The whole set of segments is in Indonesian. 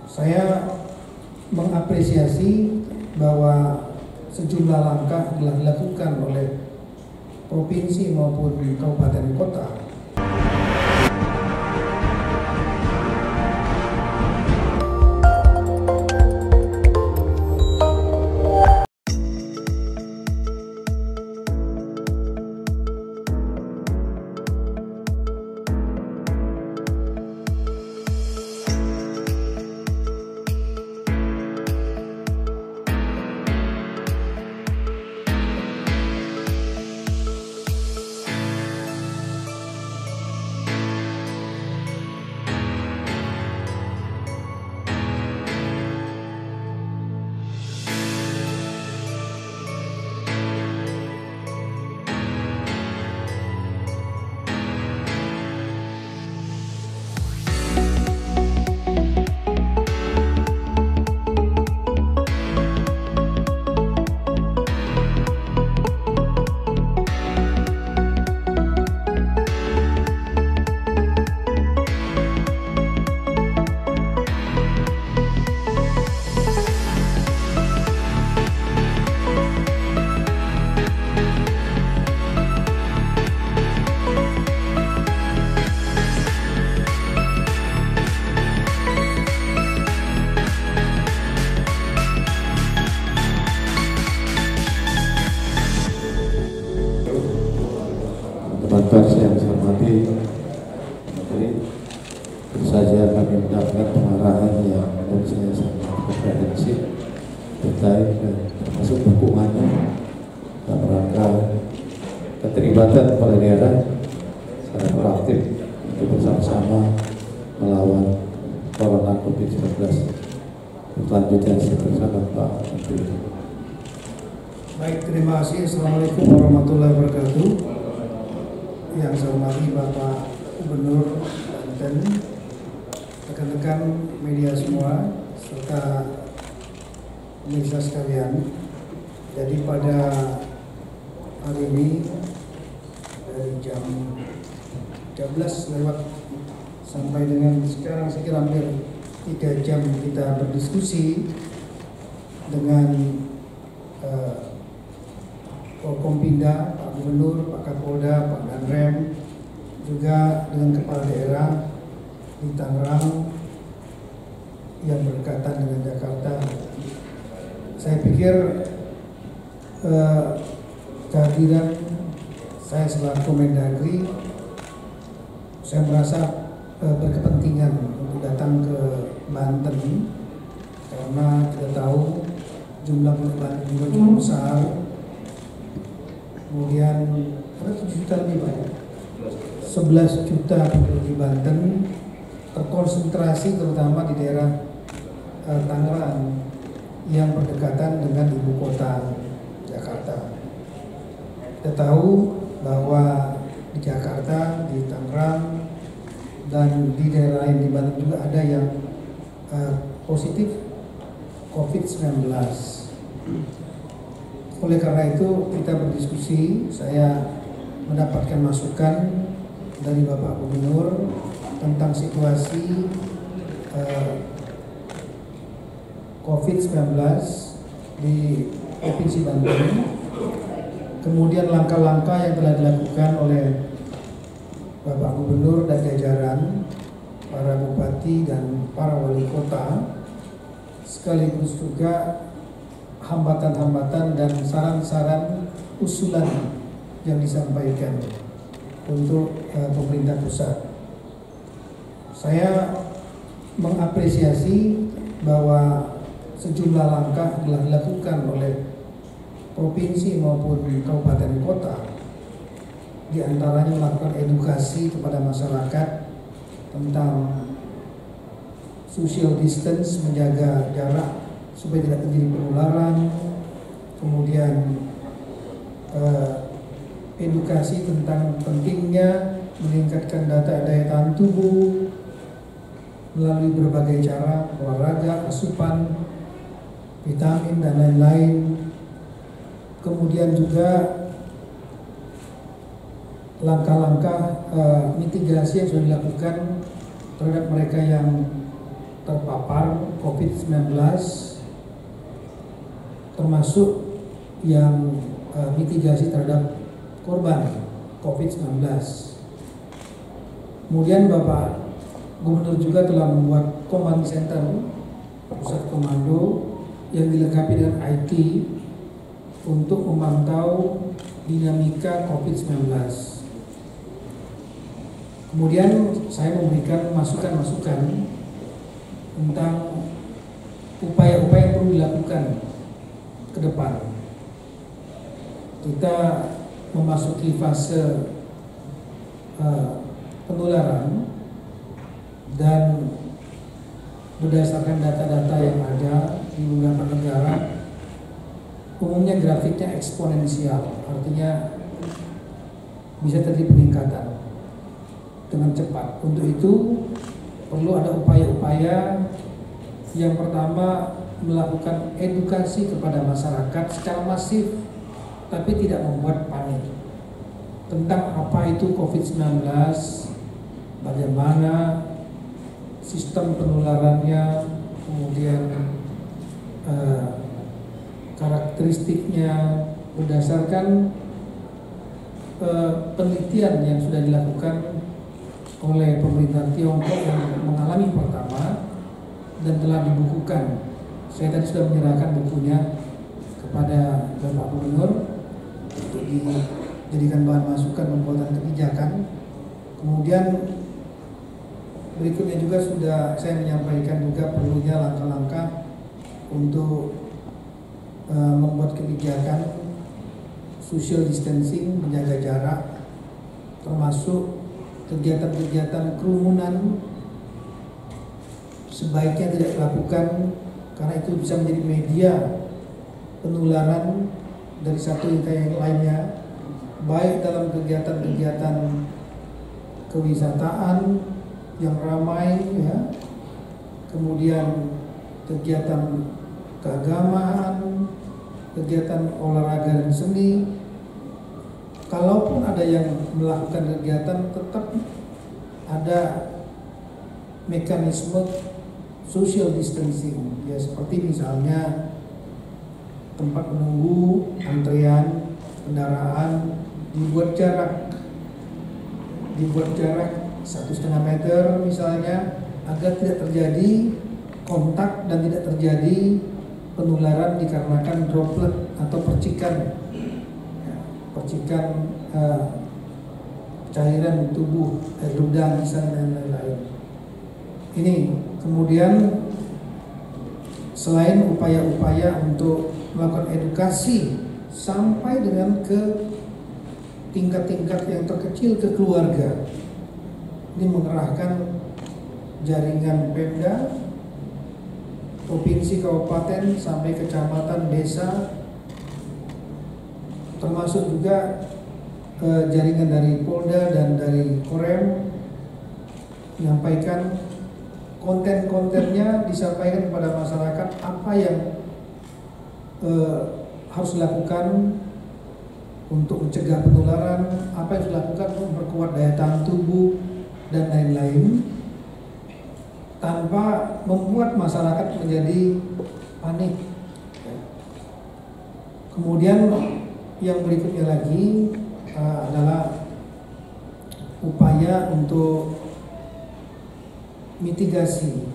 Saya mengapresiasi bahwa sejumlah langkah telah dilakukan oleh provinsi maupun kabupaten kota. Teman pers yang saya hormati, jadi saja kami mendapatkan pengarahan yang menurut saya sangat komprehensif, detail dan termasuk dukungannya dalam rangka keterlibatan kepala daerah secara proaktif untuk bersama-sama melawan corona COVID-19. Selanjutnya bersama Pak Menteri. Baik, terima kasih. Assalamualaikum warahmatullahi wabarakatuh. Yang saya hormati Bapak Gubernur Banten, rekan-rekan media semua, serta pemirsa sekalian. Jadi pada hari ini dari jam 13 lewat sampai dengan sekarang saya kira hampir 3 jam kita berdiskusi dengan Forkompinda, Pak Gubernur, Pak Kapolda, Pak Danrem, juga dengan kepala daerah di Tangerang yang berdekatan dengan Jakarta. Saya pikir kehadiran saya selaku Mendagri, saya merasa berkepentingan untuk datang ke Banten karena kita tahu jumlah penduduk Banten juga cukup besar. Kemudian ada 7 juta lebih banyak, 11 juta penduduk di Banten terkonsentrasi terutama di daerah Tangerang yang berdekatan dengan ibu kota Jakarta. Kita tahu bahwa di Jakarta, di Tangerang, dan di daerah lain di Banten juga ada yang positif COVID-19. Oleh karena itu kita berdiskusi, saya mendapatkan masukan dari Bapak Gubernur tentang situasi COVID-19 di Provinsi Banten, kemudian langkah-langkah yang telah dilakukan oleh Bapak Gubernur dan jajaran, para bupati dan para wali kota, sekaligus juga hambatan-hambatan dan saran-saran usulan yang disampaikan untuk pemerintah pusat. Saya mengapresiasi bahwa sejumlah langkah telah dilakukan oleh provinsi maupun kabupaten kota, di antaranya melakukan edukasi kepada masyarakat tentang social distance, menjaga jarak supaya tidak terjadi penularan, kemudian edukasi tentang pentingnya meningkatkan daya tahan tubuh melalui berbagai cara, olahraga, asupan, vitamin dan lain-lain. Kemudian juga langkah-langkah mitigasi yang sudah dilakukan terhadap mereka yang terpapar COVID-19, termasuk yang mitigasi terhadap korban COVID-19. Kemudian Bapak Gubernur juga telah membuat command center, pusat komando yang dilengkapi dengan IT untuk memantau dinamika COVID-19. Kemudian saya memberikan masukan-masukan tentang upaya-upaya yang perlu dilakukan ke depan. Kita memasuki fase penularan, dan berdasarkan data-data yang ada di beberapa negara, umumnya grafiknya eksponensial, artinya bisa terjadi peningkatan dengan cepat. Untuk itu perlu ada upaya-upaya. Yang pertama, melakukan edukasi kepada masyarakat secara masif, tapi tidak membuat panik tentang apa itu COVID-19, bagaimana sistem penularannya, kemudian karakteristiknya berdasarkan penelitian yang sudah dilakukan oleh pemerintah Tiongkok yang mengalami pertama dan telah dibukukan. Saya tadi sudah menyerahkan bukunya kepada Bapak Gubernur untuk dijadikan bahan masukan pembuatan kebijakan. Kemudian berikutnya juga sudah saya menyampaikan juga perlunya langkah-langkah untuk membuat kebijakan social distancing, menjaga jarak, termasuk kegiatan-kegiatan kerumunan sebaiknya tidak dilakukan, karena itu bisa menjadi media penularan dari satu ke yang lainnya, baik dalam kegiatan-kegiatan kewisataan yang ramai, ya, kemudian kegiatan keagamaan, kegiatan olahraga dan seni. Kalaupun ada yang melakukan kegiatan, tetap ada mekanisme social distancing, ya, seperti misalnya tempat menunggu, antrian kendaraan dibuat jarak 1,5 meter misalnya, agar tidak terjadi kontak dan tidak terjadi penularan dikarenakan droplet atau percikan cairan tubuh, air ludah misalnya, dan lain-lain. Ini kemudian selain upaya-upaya untuk melakukan edukasi sampai dengan ke tingkat-tingkat yang terkecil, ke keluarga, ini mengerahkan jaringan Pemda, provinsi, kabupaten, sampai kecamatan, desa, termasuk juga jaringan dari Polda dan dari Korem, menyampaikan konten-kontennya, disampaikan kepada masyarakat apa yang harus dilakukan untuk mencegah penularan, apa yang harus dilakukan untuk memperkuat daya tahan tubuh dan lain-lain, tanpa membuat masyarakat menjadi panik. Kemudian yang berikutnya lagi adalah upaya untuk mitigasi,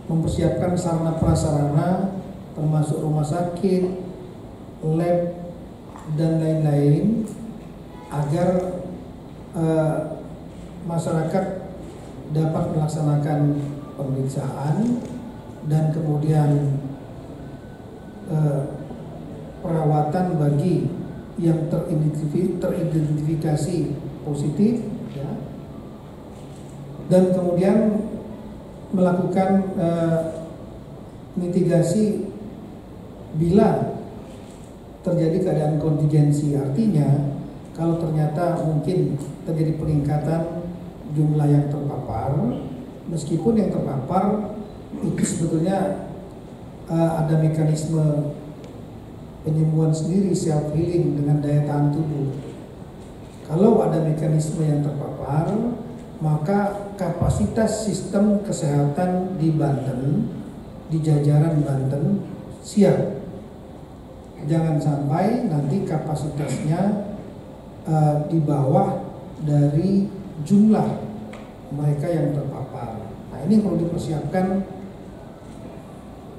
mempersiapkan sarana prasarana termasuk rumah sakit, lab, dan lain-lain, agar masyarakat dapat melaksanakan pemeriksaan dan kemudian perawatan bagi yang teridentifikasi positif, ya, dan kemudian melakukan mitigasi bila terjadi keadaan kontingensi. Artinya kalau ternyata mungkin terjadi peningkatan jumlah yang terpapar, meskipun yang terpapar itu sebetulnya ada mekanisme penyembuhan sendiri, self healing dengan daya tahan tubuh. Kalau ada mekanisme yang terpapar, maka kapasitas sistem kesehatan di Banten, di jajaran Banten siap. Jangan sampai nanti kapasitasnya di bawah dari jumlah mereka yang terpapar. Nah, ini perlu dipersiapkan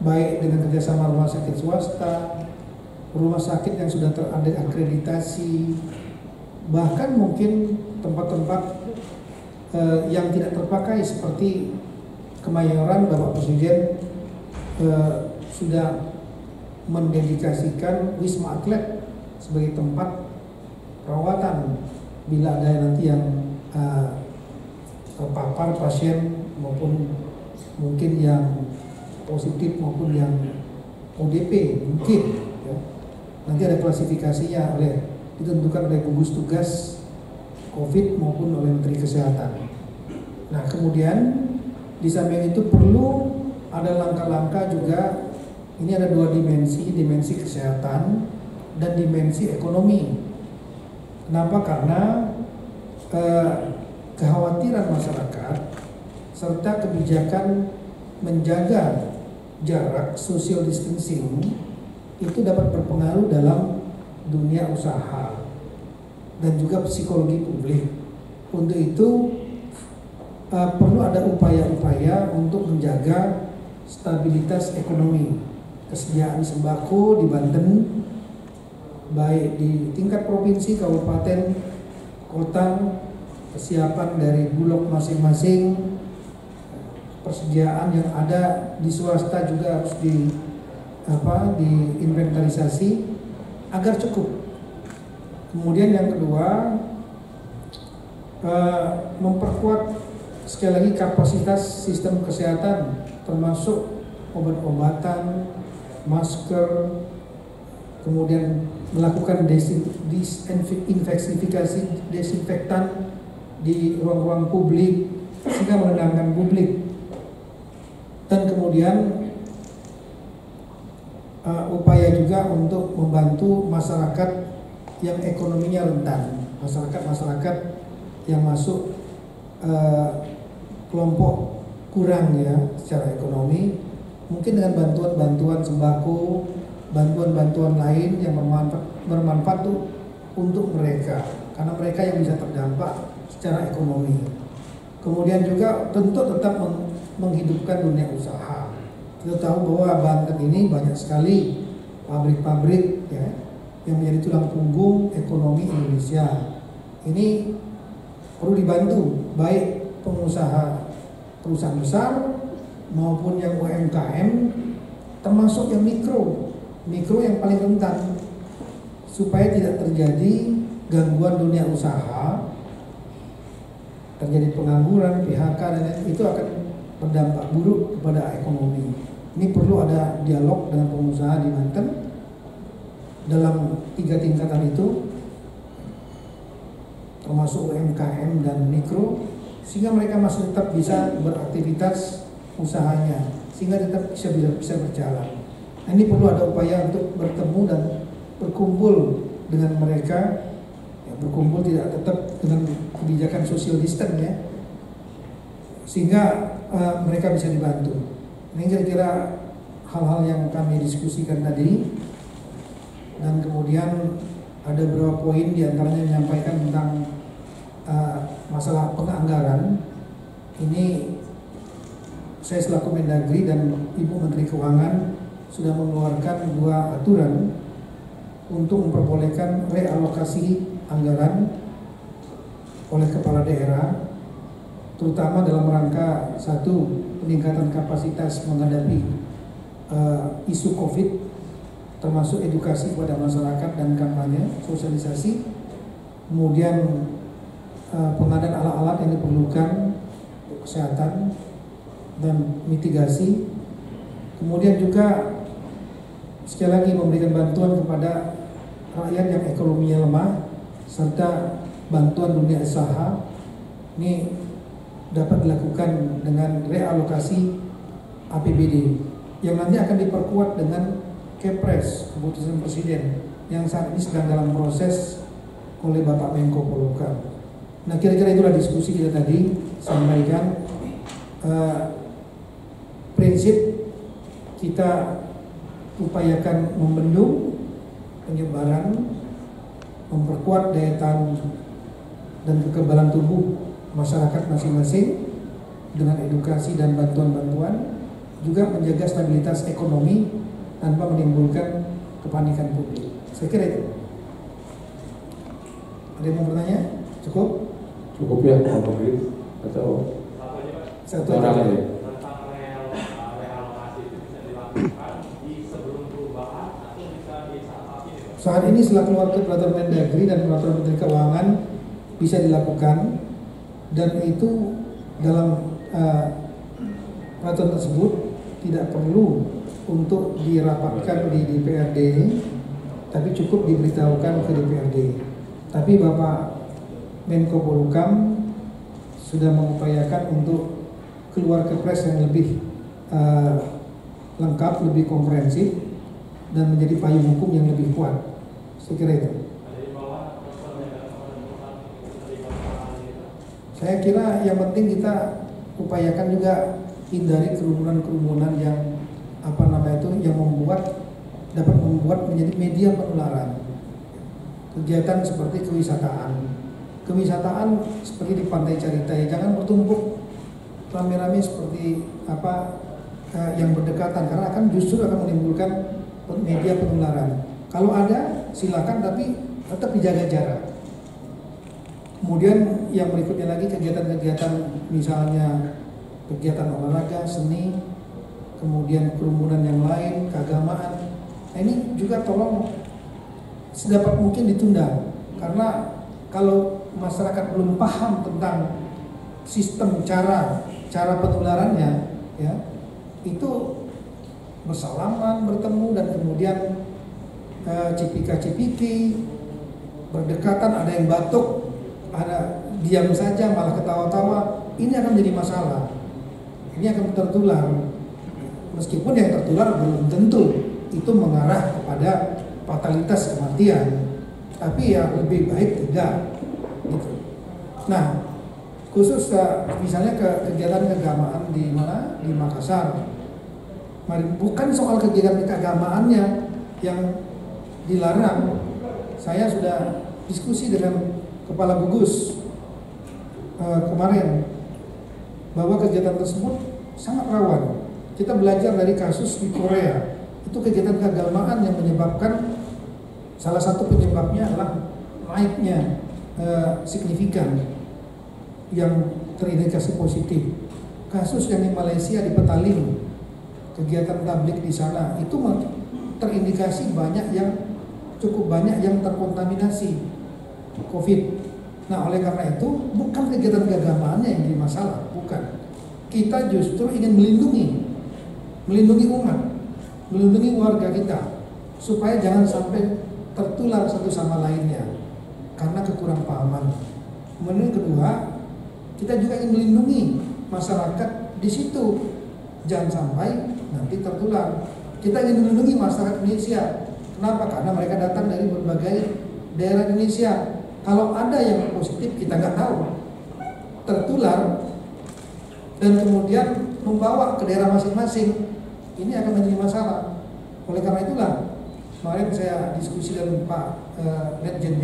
baik dengan kerjasama rumah sakit swasta, rumah sakit yang sudah ada akreditasi, bahkan mungkin tempat-tempat yang tidak terpakai seperti Kemayoran. Bapak Presiden sudah mendedikasikan Wisma Atlet sebagai tempat perawatan bila ada nanti yang terpapar pasien maupun mungkin yang positif maupun yang ODP mungkin ya. Nanti ada klasifikasinya ditentukan oleh gugus tugas COVID maupun oleh Menteri Kesehatan. Nah, kemudian di samping itu perlu ada langkah-langkah juga. Ini ada dua dimensi kesehatan dan dimensi ekonomi. Kenapa? Karena kekhawatiran masyarakat serta kebijakan menjaga jarak social distancing itu dapat berpengaruh dalam dunia usaha dan juga psikologi publik. Untuk itu perlu ada upaya-upaya untuk menjaga stabilitas ekonomi. Kesediaan sembako di Banten baik di tingkat provinsi, kabupaten, kota, kesiapan dari bulog masing-masing, persediaan yang ada di swasta juga harus diinventarisasi agar cukup. Kemudian yang kedua, memperkuat sekali lagi kapasitas sistem kesehatan termasuk obat-obatan, masker, kemudian melakukan desinfektan di ruang-ruang publik sehingga menenangkan publik. Dan kemudian upaya juga untuk membantu masyarakat yang ekonominya rentan, masyarakat yang masuk kelompok kurang ya secara ekonomi, mungkin dengan bantuan sembako, bantuan lain yang bermanfaat untuk mereka, karena mereka yang bisa terdampak secara ekonomi. Kemudian juga tentu tetap menghidupkan dunia usaha. Kita tahu bahwa Banten ini banyak sekali pabrik-pabrik ya, yang menjadi tulang punggung ekonomi Indonesia. Ini perlu dibantu baik pengusaha perusahaan besar maupun yang UMKM, termasuk yang mikro yang paling rentan, supaya tidak terjadi gangguan dunia usaha, terjadi pengangguran, PHK dan lain, itu akan berdampak buruk kepada ekonomi. Ini perlu ada dialog dengan pengusaha di Banten dalam 3 tingkatan itu, termasuk UMKM dan mikro, sehingga mereka masih tetap bisa beraktivitas usahanya, sehingga tetap bisa berjalan. Nah, ini perlu ada upaya untuk bertemu dan berkumpul dengan mereka, ya, berkumpul tidak tetap dengan kebijakan social distance ya, sehingga mereka bisa dibantu. Ini kira-kira hal-hal yang kami diskusikan tadi, dan kemudian ada beberapa poin diantaranya menyampaikan tentang masalah penganggaran. Ini saya selaku Mendagri dan Ibu Menteri Keuangan sudah mengeluarkan 2 aturan untuk memperbolehkan realokasi anggaran oleh kepala daerah, terutama dalam rangka 1, peningkatan kapasitas menghadapi isu COVID, termasuk edukasi kepada masyarakat dan kampanye, sosialisasi, kemudian pengadaan alat-alat yang diperlukan untuk kesehatan dan mitigasi, kemudian juga sekali lagi memberikan bantuan kepada rakyat yang ekonominya lemah, serta bantuan dunia usaha. Ini dapat dilakukan dengan realokasi APBD yang nanti akan diperkuat dengan Kepres, keputusan Presiden yang saat ini sedang dalam proses oleh Bapak Menko Polhukam. Nah, kira-kira itulah diskusi kita tadi sampaikan. Prinsip kita upayakan membendung penyebaran, memperkuat daya tahan dan kekebalan tubuh masyarakat masing-masing dengan edukasi dan bantuan-bantuan, juga menjaga stabilitas ekonomi tanpa menimbulkan kepanikan publik. Saya kira itu. Ada yang mau bertanya? Cukup? Cukup ya, Pak Menteri, atau Satu orang aja. lain? Saat ini setelah keluar ke peraturan Mendagri dan peraturan Menteri Keuangan bisa dilakukan, dan itu dalam peraturan tersebut tidak perlu untuk dirapatkan di DPRD, tapi cukup diberitahukan ke DPRD. Tapi Bapak Menko Polhukam sudah mengupayakan untuk keluar kepres yang lebih lengkap, lebih komprehensif, dan menjadi payung hukum yang lebih kuat. Saya kira itu. Saya kira yang penting kita upayakan juga hindari kerumunan-kerumunan yang yang dapat membuat menjadi media penularan. Kegiatan seperti kewisataan seperti di Pantai Carita, ya jangan bertumpuk rame-rame seperti yang berdekatan, karena justru akan menimbulkan media penularan. Kalau ada silakan, tapi tetap dijaga jarak. Kemudian yang berikutnya lagi kegiatan-kegiatan, misalnya kegiatan olahraga, seni, kemudian kerumunan yang lain, keagamaan. Nah, ini juga tolong sedapat mungkin ditunda, karena kalau masyarakat belum paham tentang sistem cara penularannya, ya itu bersalaman, bertemu, dan kemudian cipika-cipiki, berdekatan, ada yang batuk, ada diam saja malah ketawa-tawa, ini akan menjadi masalah. Ini akan tertular, meskipun yang tertular belum tentu itu mengarah kepada fatalitas kematian, tapi ya lebih baik tidak gitu. Nah, khusus misalnya kegiatan keagamaan di mana, di Makassar, bukan soal kegiatan keagamaannya yang dilarang. Saya sudah diskusi dengan Kepala Gugus kemarin bahwa kegiatan tersebut sangat rawan. Kita belajar dari kasus di Korea, itu kegiatan keagamaan yang menyebabkan, salah satu penyebabnya adalah naiknya signifikan yang terindikasi positif. Kasus yang di Malaysia di Petaling, kegiatan tablik di sana itu terindikasi cukup banyak yang terkontaminasi COVID. Nah, oleh karena itu bukan kegiatan keagamaannya yang jadi masalah, bukan. Kita justru ingin melindungi umat, melindungi warga kita, supaya jangan sampai tertular satu sama lainnya karena kekurangpahaman. Kemudian kedua, kita juga ingin melindungi masyarakat di situ, jangan sampai nanti tertular. Kita ingin melindungi masyarakat Indonesia. Kenapa? Karena mereka datang dari berbagai daerah Indonesia. Kalau ada yang positif, kita nggak tahu, tertular dan kemudian membawa ke daerah masing-masing, ini akan menjadi masalah. Oleh karena itulah kemarin saya diskusi dengan Pak Letjen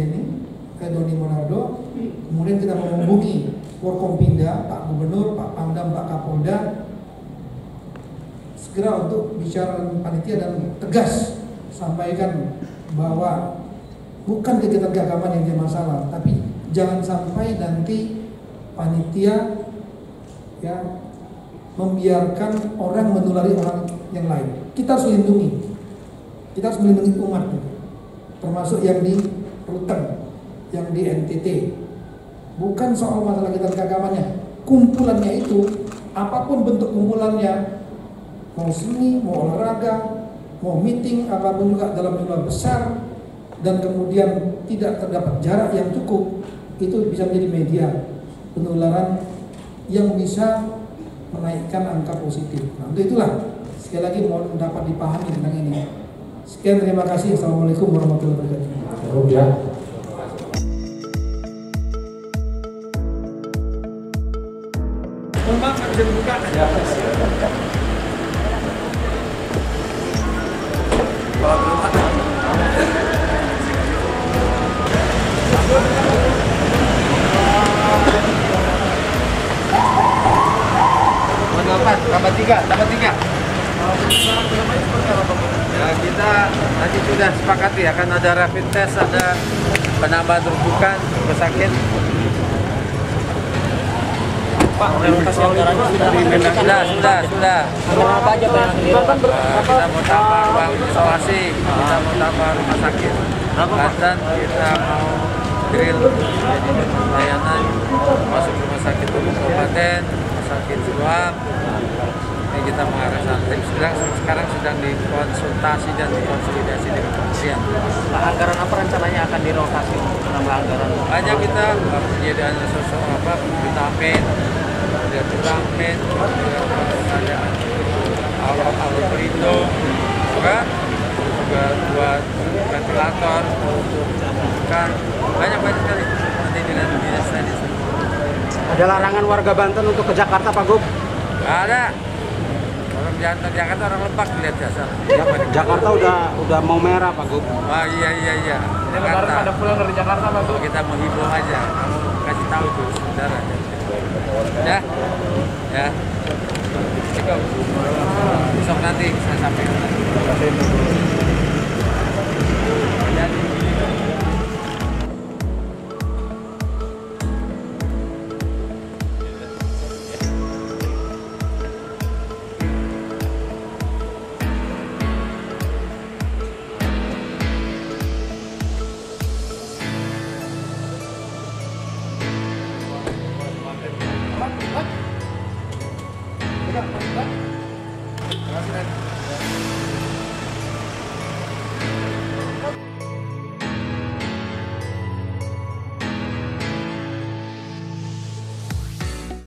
Doni Monardo, kemudian kita menghubungi Forkompinda, Pak Gubernur, Pak Pangdam, Pak Kapolda, segera untuk bicara dengan panitia dan tegas sampaikan bahwa bukan kegiatan keagamaan yang jadi masalah, tapi jangan sampai nanti panitia ya membiarkan orang menulari orang yang lain. Kita harus melindungi umat, termasuk yang di Ruteng, yang di NTT. Bukan soal masalah kegiatan keagamannya, kumpulannya itu, apapun bentuk kumpulannya, mau seni, mau olahraga, mau meeting, apapun juga dalam jumlah besar, dan kemudian tidak terdapat jarak yang cukup, itu bisa menjadi media penularan yang bisa menaikkan angka positif. Nah, untuk itulah sekali lagi mohon dapat dipahami tentang ini. Sekian, terima kasih. Assalamualaikum warahmatullahi wabarakatuh. bisa dibuka. Ya. Tambah tiga. Ya, kita tadi sudah sepakati akan ada rapid test, ada penambahan rujukan rumah sakit. Pak, relokasi anggarannya sudah sudah. Berapa aja Pak yang kita mau tambah ruang isolasi, kita mau tambah rumah sakit. Banten kita mau drill jadi layanan masuk rumah sakit umum kabupaten, rumah sakit Siloam. Ini kita mengarah sana. Sekarang sedang dikonsultasi dan dikonsolidasi dengan kementerian. Pak, anggaran apa rencananya akan direlokasi untuk menambah anggaran? Banyak kita penyediaan sosok vitamin, ada alat pelindung, juga buat ventilator, kan banyak sekali nanti dengan dinas tadi. Ada larangan warga Banten untuk ke Jakarta, Pak Gub? Nggak ada. Orang Jakarta orang Lebak lihat jasa. Jakarta udah mau merah, Pak Gub. Wah iya. Jakarta ada pulang dari Jakarta, Pak Gub. Kita mau hibur aja, kamu kasih tahu tuh saudara. Ya. Cukup. Besok nanti saya sampaikan. Terima kasih.